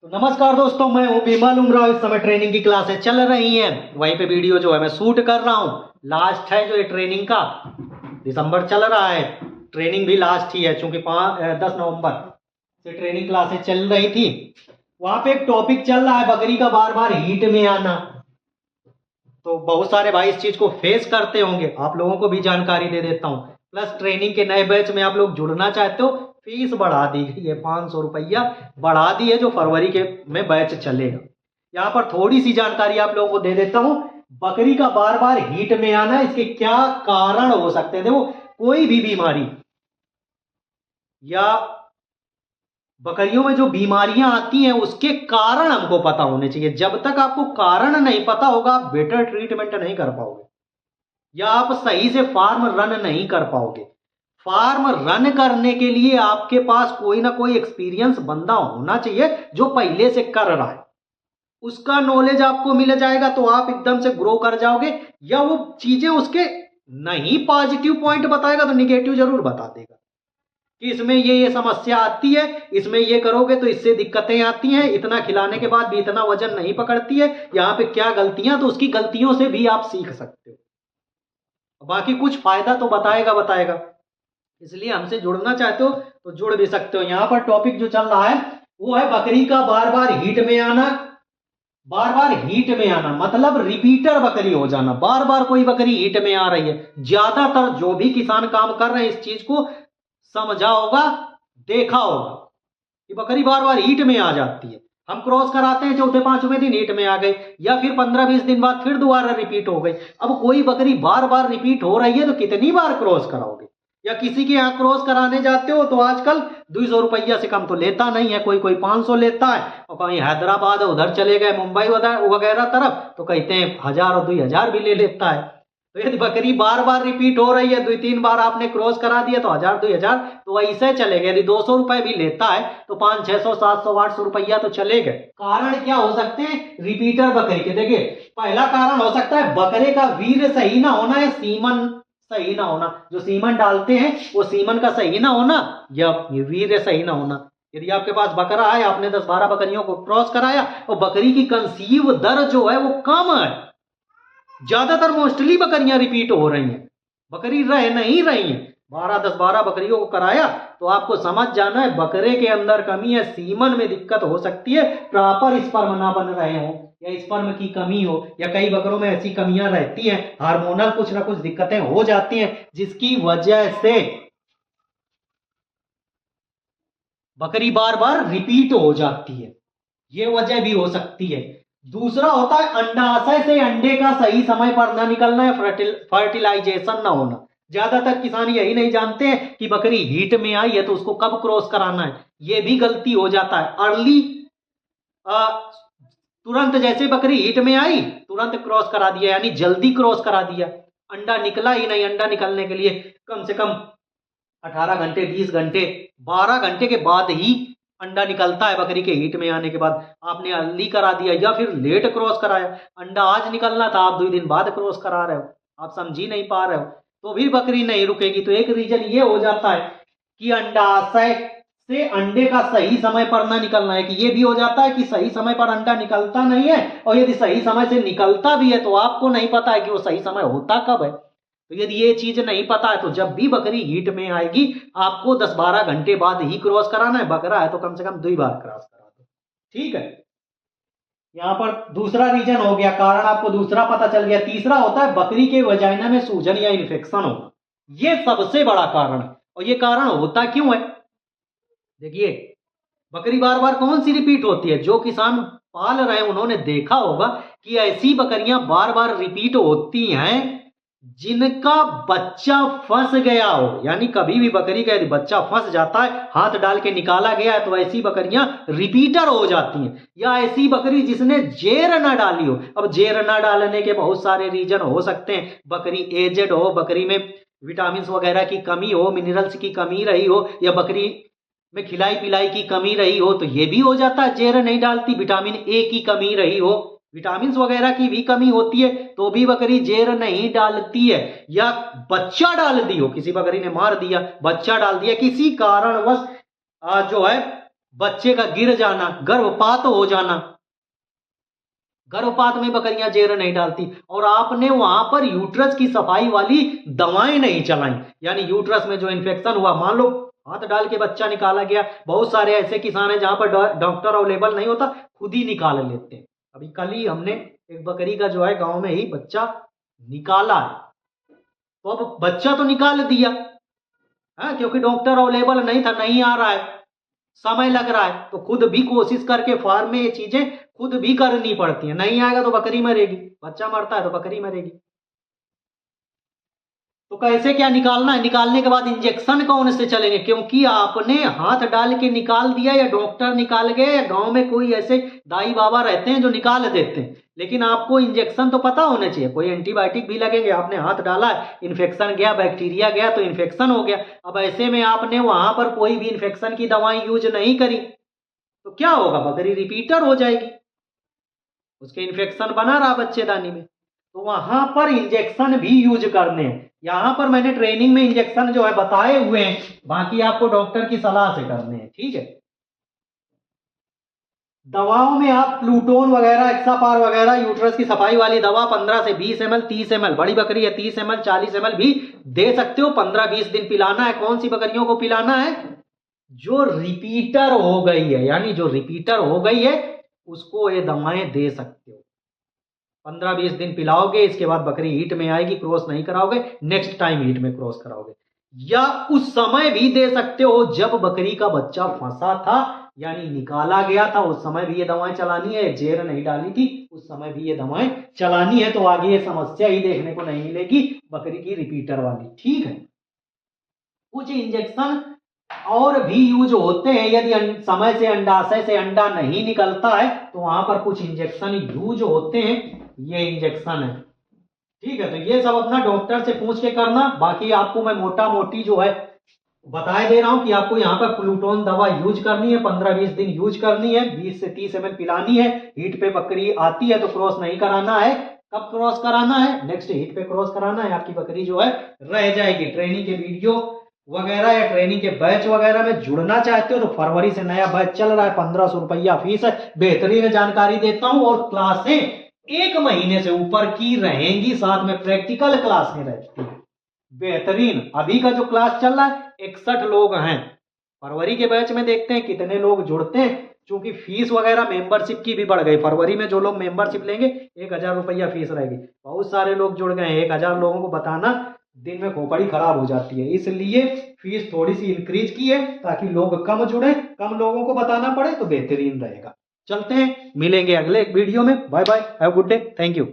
तो नमस्कार दोस्तों, मैं हूँ बिमल उमराव। इस समय ट्रेनिंग की क्लासेस चल रही हैं, वहीं पे वीडियो जो है मैं शूट कर रहा हूँ। लास्ट है जो ये ट्रेनिंग का, दिसंबर चल रहा है, ट्रेनिंग भी लास्ट ही है चूंकि 10 नवंबर से ट्रेनिंग क्लासेस चल रही थी। वहां पे एक टॉपिक चल रहा है बकरी का बार बार हीट में आना। तो बहुत सारे भाई इस चीज को फेस करते होंगे, आप लोगों को भी जानकारी दे देता हूँ। प्लस ट्रेनिंग के नए बैच में आप लोग जुड़ना चाहते हो, फीस बढ़ा दी गई है, 500 रुपया बढ़ा दी है, जो फरवरी के में बैच चलेगा। यहाँ पर थोड़ी सी जानकारी आप लोगों को दे देता हूँ। बकरी का बार बार हीट में आना, इसके क्या कारण हो सकते हैं। देखो, कोई भी बीमारी या बकरियों में जो बीमारियां आती हैं उसके कारण हमको पता होने चाहिए। जब तक आपको कारण नहीं पता होगा, आप बेटर ट्रीटमेंट नहीं कर पाओगे या आप सही से फार्म रन नहीं कर पाओगे। फार्म रन करने के लिए आपके पास कोई ना कोई एक्सपीरियंस बंदा होना चाहिए जो पहले से कर रहा है। उसका नॉलेज आपको मिल जाएगा तो आप एकदम से ग्रो कर जाओगे। या वो चीजें उसके नहीं पॉजिटिव पॉइंट बताएगा तो निगेटिव जरूर बता देगा कि इसमें ये समस्या आती है, इसमें ये करोगे तो इससे दिक्कतें आती हैं, इतना खिलाने के बाद भी इतना वजन नहीं पकड़ती है, यहाँ पे क्या गलतियां। तो उसकी गलतियों से भी आप सीख सकते हो। बाकी कुछ फायदा तो बताएगा। इसलिए हमसे जुड़ना चाहते हो तो जुड़ भी सकते हो। यहाँ पर टॉपिक जो चल रहा है वो है बकरी का बार बार हीट में आना। बार बार हीट में आना मतलब रिपीटर बकरी हो जाना। बार बार कोई बकरी हीट में आ रही है। ज्यादातर जो भी किसान काम कर रहे हैं इस चीज को समझा होगा, देखा होगा कि बकरी बार बार हीट में आ जाती है। हम क्रॉस कराते हैं, चौथे पांचवें दिन हीट में आ गई, या फिर 15-20 दिन बाद फिर दोबारा रिपीट हो गई। अब कोई बकरी बार बार रिपीट हो रही है तो कितनी बार क्रॉस कराओगे। या किसी के यहाँ क्रॉस कराने जाते हो तो आजकल 200 रुपया से कम तो लेता नहीं है। कोई 500 लेता है, और कहीं हैदराबाद उधर चले गए, मुंबई वगैरह तरफ, तो कहते हैं 1000 और 2000 भी ले लेता है। तो यदि बकरी बार बार रिपीट हो रही है, 2-3 बार आपने क्रॉस करा दिया तो 1000-2000 तो ऐसे चलेगा। यदि 200 रुपए भी लेता है तो 500-600-700-800 रुपया तो चलेगा। कारण क्या हो सकते हैं रिपीटर बकरी के? देखिए, पहला कारण हो सकता है बकरे का वीर्य सही ना होना या सीमन सही ना होना। जो सीमन डालते हैं वो सीमन का सही ना होना या वीर्य सही ना होना। यदि आपके पास बकरा है, आपने 10-12 बकरियों को क्रॉस कराया और बकरी की कंसीव दर जो है वो कम है, ज्यादातर मोस्टली बकरियां रिपीट हो रही हैं, बकरी रह नहीं रही हैं, 10-12 बकरियों को कराया तो आपको समझ जाना है बकरे के अंदर कमी है, सीमन में दिक्कत हो सकती है, प्रॉपर स्पर्म ना बन रहे हो या स्पर्म की कमी हो, या कई बकरों में ऐसी कमियां रहती हैं, हार्मोनल कुछ ना कुछ दिक्कतें हो जाती हैं जिसकी वजह से बकरी बार बार रिपीट हो जाती है। ये वजह भी हो सकती है। दूसरा होता है अंडाशय से अंडे का सही समय पर ना निकलना या फर्टिलाइजेशन ना होना। ज्यादातर किसान यही नहीं जानते हैं कि बकरी हीट में आई है तो उसको कब क्रॉस कराना है। ये भी गलती हो जाता है। अर्ली तुरंत जैसे बकरी हीट में आई तुरंत क्रॉस करा दिया, यानी जल्दी क्रॉस करा दिया, अंडा निकला ही नहीं। अंडा निकलने के लिए कम से कम 18 घंटे, 20 घंटे, 12 घंटे के बाद ही अंडा निकलता है। बकरी के हीट में आने के बाद आपने अर्ली करा दिया या फिर लेट क्रॉस कराया, अंडा आज निकलना था, आप 2 दिन बाद क्रॉस करा रहे हो, आप समझ ही नहीं पा रहे हो, तो भी बकरी नहीं रुकेगी। तो एक रीजन ये हो जाता है कि अंडाशय से अंडे का सही समय पर ना निकलना है। कि ये भी हो जाता है कि सही समय पर अंडा निकलता नहीं है, और यदि सही समय से निकलता भी है तो आपको नहीं पता है कि वो सही समय होता कब है। तो यदि ये चीज नहीं पता है तो जब भी बकरी हीट में आएगी आपको 10-12 घंटे बाद ही क्रॉस कराना है। बकरा है तो कम से कम 2 बार क्रॉस करा दो, ठीक है। यहाँ पर दूसरा रीजन हो गया, कारण आपको दूसरा पता चल गया। तीसरा होता है बकरी के वजाइना में सूजन या इन्फेक्शन होना। ये सबसे बड़ा कारण है। और ये कारण होता क्यों है? देखिए, बकरी बार बार कौन सी रिपीट होती है? जो किसान पाल रहे हैं उन्होंने देखा होगा कि ऐसी बकरियां बार बार रिपीट होती हैं जिनका बच्चा फंस गया हो। यानी कभी भी बकरी का यदि बच्चा फंस जाता है, हाथ डाल के निकाला गया है, तो ऐसी बकरियां रिपीटर हो जाती हैं। या ऐसी बकरी जिसने जेर ना डाली हो। अब जेर ना डालने के बहुत सारे रीजन हो सकते हैं। बकरी एजेड हो, बकरी में विटामिन वगैरह की कमी हो, मिनरल्स की कमी रही हो, या बकरी में खिलाई पिलाई की कमी रही हो, तो ये भी हो जाता है जेर नहीं डालती। विटामिन ए की कमी रही हो, विटामिन वगैरह की भी कमी होती है तो भी बकरी जेर नहीं डालती है। या बच्चा डाल दी हो, किसी बकरी ने मार दिया, बच्चा डाल दिया, किसी कारणवश जो है बच्चे का गिर जाना, गर्भपात हो जाना, गर्भपात में बकरियां जेर नहीं डालती। और आपने वहां पर यूट्रस की सफाई वाली दवाएं नहीं चलाई, यानी यूट्रस में जो इन्फेक्शन हुआ, मान लो हाथ डाल के बच्चा निकाला गया, बहुत सारे ऐसे किसान हैं जहां पर डॉक्टर अवेलेबल नहीं होता, खुद ही निकाल लेते हैं। अभी कल ही हमने एक बकरी का जो है गांव में ही बच्चा निकाला है, तो अब बच्चा तो निकाल दिया, हाँ, क्योंकि डॉक्टर अवेलेबल नहीं था, नहीं आ रहा है, समय लग रहा है, तो खुद भी कोशिश करके फार्म में ये चीजें खुद भी करनी पड़ती हैं। नहीं आएगा तो बकरी मरेगी, बच्चा मरता है तो बकरी मरेगी। तो कैसे क्या निकालना है, निकालने के बाद इंजेक्शन कौन से चलेंगे, क्योंकि आपने हाथ डाल के निकाल दिया या डॉक्टर निकाल गए या गांव में कोई ऐसे दाई बाबा रहते हैं जो निकाल देते हैं, लेकिन आपको इंजेक्शन तो पता होना चाहिए, कोई एंटीबायोटिक भी लगेंगे। आपने हाथ डाला, इन्फेक्शन गया, बैक्टीरिया गया तो इन्फेक्शन हो गया। अब ऐसे में आपने वहां पर कोई भी इन्फेक्शन की दवाई यूज नहीं करी तो क्या होगा, बकरी रिपीटर हो जाएगी, उसके इन्फेक्शन बना रहा बच्चेदानी में। तो वहां पर इंजेक्शन भी यूज करने हैं। यहां पर मैंने ट्रेनिंग में इंजेक्शन जो है बताए हुए हैं, बाकी आपको डॉक्टर की सलाह से करने हैं, ठीक है। दवाओं में आप प्लूटोन वगैरह, एक्सापार वगैरह, यूट्रस की सफाई वाली दवा 15 से 20 ml, 30 ml, बड़ी बकरी है 30 ml, 40 ml भी दे सकते हो। 15-20 दिन पिलाना है। कौन सी बकरियों को पिलाना है, जो रिपीटर हो गई है, यानी जो रिपीटर हो गई है उसको ये दवाएं दे सकते हो। 15-20 दिन पिलाओगे, इसके बाद बकरी हीट में आएगी, क्रॉस नहीं कराओगे, नेक्स्ट टाइम हीट में क्रॉस कराओगे। या उस समय भी दे सकते हो जब बकरी का बच्चा फंसा था, यानी निकाला गया था, उस समय भी ये दवाएं चलानी है। जेर नहीं डाली थी उस समय भी ये दवाएं चलानी है, तो आगे ये समस्या ही देखने को नहीं मिलेगी बकरी की रिपीटर वाली, ठीक है। कुछ इंजेक्शन और भी यूज होते हैं, यदि समय से अंडाशय से अंडा नहीं निकलता है तो वहां पर कुछ इंजेक्शन यूज होते हैं, ये इंजेक्शन है, ठीक है। तो ये सब अपना डॉक्टर से पूछ के करना। बाकी आपको मैं मोटा मोटी जो है बताए दे रहा हूं कि आपको यहाँ पर प्लूटोन दवा यूज करनी है, 15-20 दिन यूज करनी है, 20 से 30 ml पिलानी है। हीट पे बकरी आती है तो क्रॉस नहीं कराना है। कब क्रॉस कराना है, नेक्स्ट हीट पे क्रॉस कराना है, आपकी बकरी जो है रह जाएगी। ट्रेनिंग के वीडियो वगैरह या ट्रेनिंग के बैच वगैरह में जुड़ना चाहते हो तो फरवरी से नया बैच चल रहा है, 1500 रुपया फीस है, बेहतरीन जानकारी देता हूं और क्लासें 1 महीने से ऊपर की रहेंगी, साथ में प्रैक्टिकल क्लास में रहती है, बेहतरीन। अभी का जो क्लास चल रहा है 61 लोग हैं, फरवरी के बैच में देखते हैं कितने लोग जुड़ते हैं, क्योंकि फीस वगैरह मेंबरशिप की भी बढ़ गई। फरवरी में जो लोग मेंबरशिप लेंगे 1000 रुपया फीस रहेगी, बहुत सारे लोग जुड़ गए हैं। 1000 लोगों को बताना दिन में खोपड़ी खराब हो जाती है, इसलिए फीस थोड़ी सी इंक्रीज की है ताकि लोग कम जुड़े, कम लोगों को बताना पड़े तो बेहतरीन रहेगा। चलते हैं, मिलेंगे अगले वीडियो में। Bye bye, have good day, thank you.